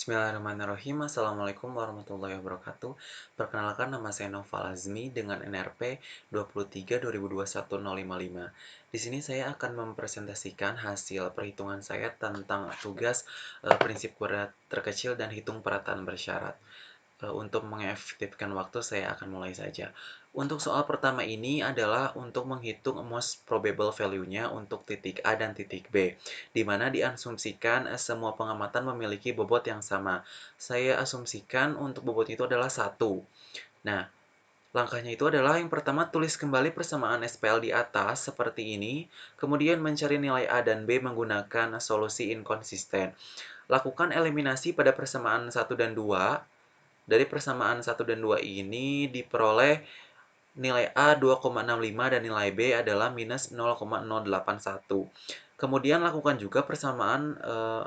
Bismillahirrahmanirrahim. Assalamualaikum warahmatullahi wabarakatuh. Perkenalkan, nama saya Nova Lazmi dengan NRP 23 2021 055. Di sini saya akan mempresentasikan hasil perhitungan saya tentang tugas prinsip kuadrat terkecil dan hitung perataan bersyarat. Untuk mengefektifkan waktu, saya akan mulai saja. Untuk soal pertama ini adalah untuk menghitung most probable value-nya untuk titik A dan titik B, di mana diasumsikan semua pengamatan memiliki bobot yang sama. Saya asumsikan untuk bobot itu adalah 1. Nah, langkahnya itu adalah yang pertama, tulis kembali persamaan SPL di atas seperti ini, kemudian mencari nilai A dan B menggunakan solusi inkonsisten. Lakukan eliminasi pada persamaan 1 dan 2. Dari persamaan 1 dan 2 ini diperoleh nilai A 2,65 dan nilai B adalah minus 0,081. Kemudian lakukan juga persamaan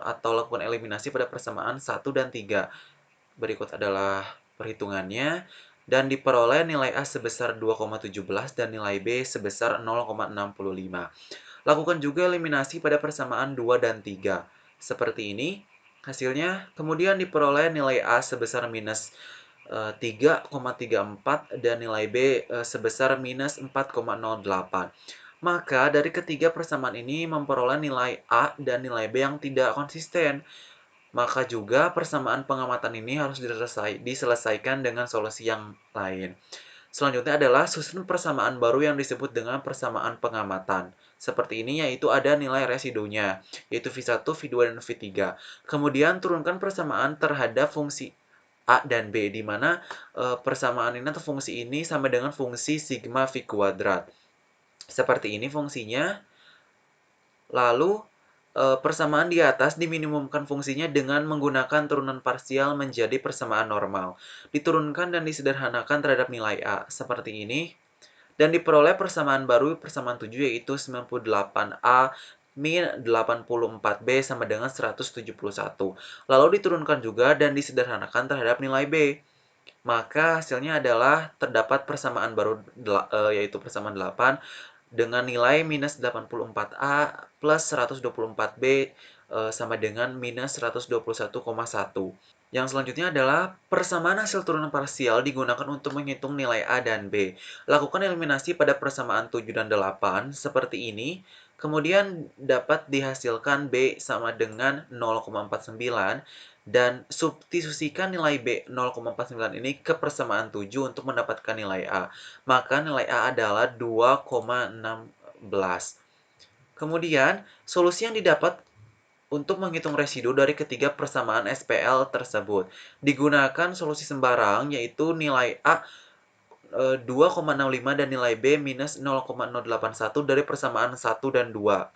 atau lakukan eliminasi pada persamaan 1 dan 3. Berikut adalah perhitungannya dan diperoleh nilai A sebesar 2,17 dan nilai B sebesar 0,65. Lakukan juga eliminasi pada persamaan 2 dan 3. Seperti ini hasilnya. Kemudian diperoleh nilai A sebesar minus 3,34 dan nilai B sebesar minus 4,08. Maka dari ketiga persamaan ini memperoleh nilai A dan nilai B yang tidak konsisten. Maka juga persamaan pengamatan ini harus diselesaikan dengan solusi yang lain. Selanjutnya adalah susun persamaan baru yang disebut dengan persamaan pengamatan. Seperti ini, yaitu ada nilai residunya, yaitu V1, V2, dan V3. Kemudian turunkan persamaan terhadap fungsi A dan B, di mana persamaan ini atau fungsi ini sama dengan fungsi sigma V kuadrat. Seperti ini fungsinya. Lalu persamaan di atas diminimumkan fungsinya dengan menggunakan turunan parsial menjadi persamaan normal. Diturunkan dan disederhanakan terhadap nilai A, seperti ini. Dan diperoleh persamaan baru, persamaan 7, yaitu 98A min 84B sama dengan 171. Lalu diturunkan juga dan disederhanakan terhadap nilai B. Maka hasilnya adalah terdapat persamaan baru, yaitu persamaan 8 dengan nilai minus 84A plus 124B sama dengan minus 121,1. Yang selanjutnya adalah persamaan hasil turunan parsial digunakan untuk menghitung nilai A dan B. Lakukan eliminasi pada persamaan 7 dan 8 seperti ini. Kemudian dapat dihasilkan B sama dengan 0,49 dan substitusikan nilai B 0,49 ini ke persamaan 7 untuk mendapatkan nilai A. Maka nilai A adalah 2,16. Kemudian, solusi yang didapat untuk menghitung residu dari ketiga persamaan SPL tersebut. Digunakan solusi sembarang, yaitu nilai A 2,65 dan nilai B minus 0,081 dari persamaan 1 dan 2.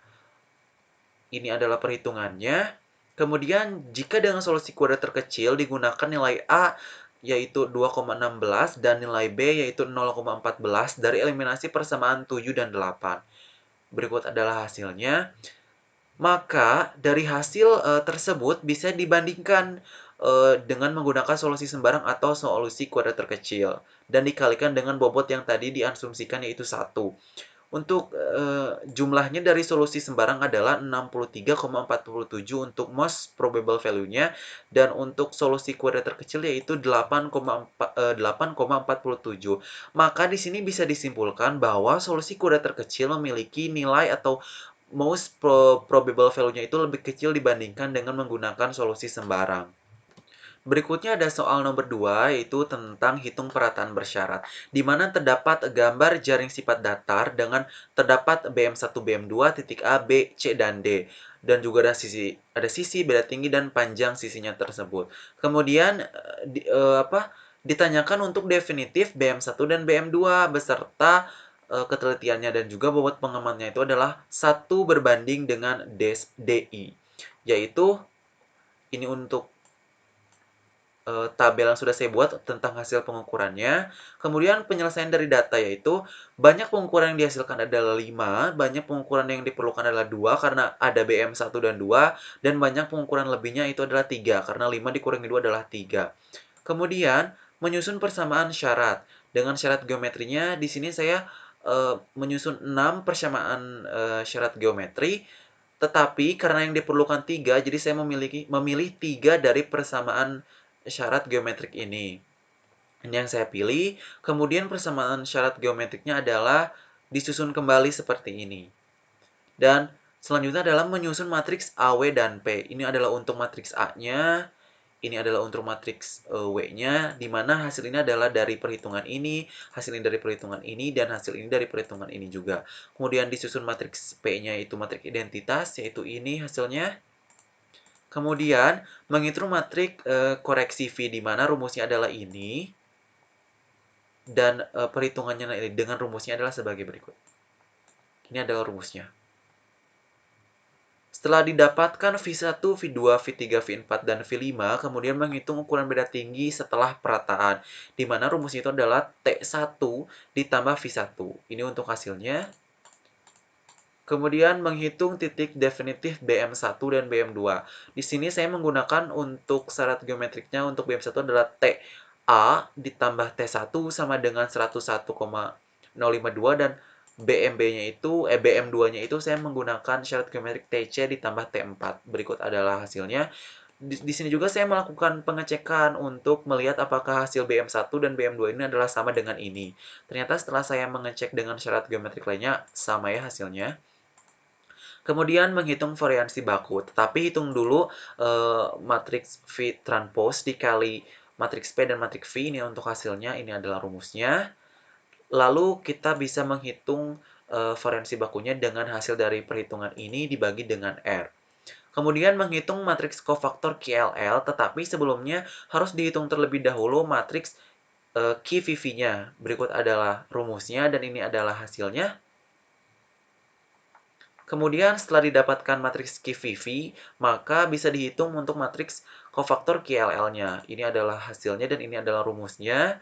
Ini adalah perhitungannya. Kemudian, jika dengan solusi kuadrat terkecil digunakan nilai A yaitu 2,16 dan nilai B yaitu 0,14 dari eliminasi persamaan 7 dan 8. Berikut adalah hasilnya. Maka dari hasil tersebut bisa dibandingkan dengan menggunakan solusi sembarang atau solusi kuadrat terkecil dan dikalikan dengan bobot yang tadi diasumsikan yaitu 1. Untuk jumlahnya dari solusi sembarang adalah 63,47 untuk most probable value-nya dan untuk solusi kuadrat terkecil yaitu 8,47. Maka di sini bisa disimpulkan bahwa solusi kuadrat terkecil memiliki nilai atau most probable value-nya itu lebih kecil dibandingkan dengan menggunakan solusi sembarang. Berikutnya ada soal nomor 2, yaitu tentang hitung perataan bersyarat, di mana terdapat gambar jaring sifat datar dengan terdapat BM1, BM2, titik A, B, C, dan D. Dan juga ada sisi, beda tinggi, dan panjang sisinya tersebut. Kemudian ditanyakan untuk definitif BM1 dan BM2 beserta ketelitiannya dan juga bobot pengamannya itu adalah 1 berbanding dengan DI. Yaitu ini untuk tabel yang sudah saya buat tentang hasil pengukurannya. Kemudian penyelesaian dari data yaitu banyak pengukuran yang dihasilkan adalah 5, banyak pengukuran yang diperlukan adalah 2 karena ada BM1 dan 2, dan banyak pengukuran lebihnya itu adalah 3 karena 5 dikurangi 2 adalah 3. Kemudian menyusun persamaan syarat. Dengan syarat geometrinya di sini saya menyusun 6 persamaan syarat geometri. Tetapi karena yang diperlukan 3, jadi saya memilih 3 dari persamaan syarat geometrik ini. Ini yang saya pilih, kemudian persamaan syarat geometriknya adalah disusun kembali seperti ini. Dan selanjutnya adalah menyusun matriks A, W, dan P. Ini adalah untuk matriks A-nya, ini adalah untuk matriks W-nya, di mana hasil ini adalah dari perhitungan ini, hasil ini dari perhitungan ini, dan hasil ini dari perhitungan ini juga. Kemudian disusun matriks P-nya itu matriks identitas, yaitu ini hasilnya. Kemudian menghitung matriks koreksi V, di mana rumusnya adalah ini, dan perhitungannya dengan rumusnya adalah sebagai berikut. Ini adalah rumusnya. Setelah didapatkan V1, V2, V3, V4, dan V5, kemudian menghitung ukuran beda tinggi setelah perataan, di mana rumusnya itu adalah T1 ditambah V1. Ini untuk hasilnya. Kemudian menghitung titik definitif BM1 dan BM2. Di sini saya menggunakan untuk syarat geometriknya untuk BM1 adalah TA ditambah T1 sama dengan 101,052 dan BM2-nya itu saya menggunakan syarat geometrik TC ditambah T4. Berikut adalah hasilnya. Di sini juga saya melakukan pengecekan untuk melihat apakah hasil BM1 dan BM2 ini adalah sama dengan ini. Ternyata setelah saya mengecek dengan syarat geometrik lainnya, sama ya hasilnya. Kemudian menghitung variansi baku, tetapi hitung dulu matriks V transpose dikali matriks P dan matriks V, ini untuk hasilnya, ini adalah rumusnya. Lalu kita bisa menghitung variansi bakunya dengan hasil dari perhitungan ini dibagi dengan R. Kemudian menghitung matriks kofaktor QLL, tetapi sebelumnya harus dihitung terlebih dahulu matriks QVV-nya. Berikut adalah rumusnya dan ini adalah hasilnya. Kemudian setelah didapatkan matriks QVV, maka bisa dihitung untuk matriks kofaktor QLL-nya. Ini adalah hasilnya dan ini adalah rumusnya.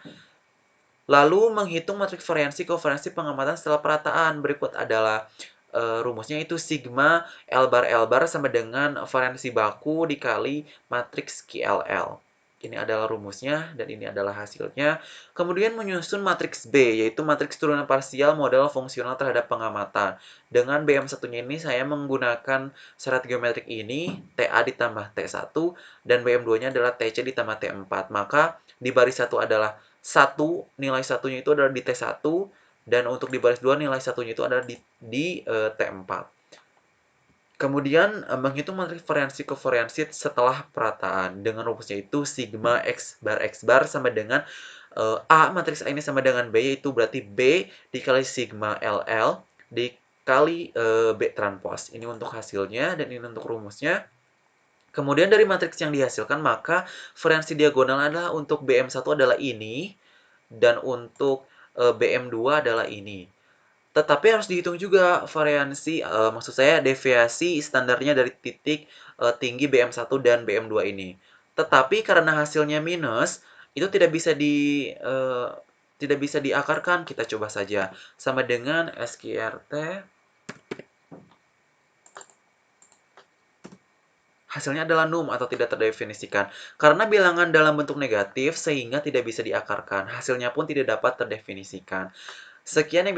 Lalu menghitung matriks variansi kovalensi pengamatan setelah perataan. Berikut adalah rumusnya itu sigma L bar sama dengan variansi baku dikali matriks QLL. Ini adalah rumusnya dan ini adalah hasilnya. Kemudian menyusun matriks B, yaitu matriks turunan parsial model fungsional terhadap pengamatan. Dengan BM1-nya ini saya menggunakan syarat geometrik ini, TA ditambah T1, dan BM2-nya adalah TC ditambah T4. Maka di baris 1 adalah 1, nilai satunya itu adalah di T1, dan untuk di baris 2 nilai satunya itu adalah di T4. Kemudian menghitung matriks variansi kovariansi setelah perataan dengan rumusnya itu sigma x bar sama dengan A, matriks A ini sama dengan B, yaitu berarti B dikali sigma LL dikali B transpose. Ini untuk hasilnya dan ini untuk rumusnya. Kemudian dari matriks yang dihasilkan, maka variansi diagonal adalah untuk BM1 adalah ini, dan untuk BM2 adalah ini. Tetapi harus dihitung juga variansi, maksud saya deviasi standarnya dari titik tinggi BM1 dan BM2 ini. Tetapi karena hasilnya minus, itu tidak bisa diakarkan. Kita coba saja. Sama dengan SQRT. Hasilnya adalah num atau tidak terdefinisikan. Karena bilangan dalam bentuk negatif sehingga tidak bisa diakarkan. Hasilnya pun tidak dapat terdefinisikan. Sekian yang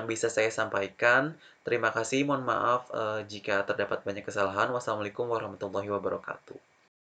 bisa saya sampaikan. Terima kasih. Mohon maaf jika terdapat banyak kesalahan. Wassalamualaikum warahmatullahi wabarakatuh.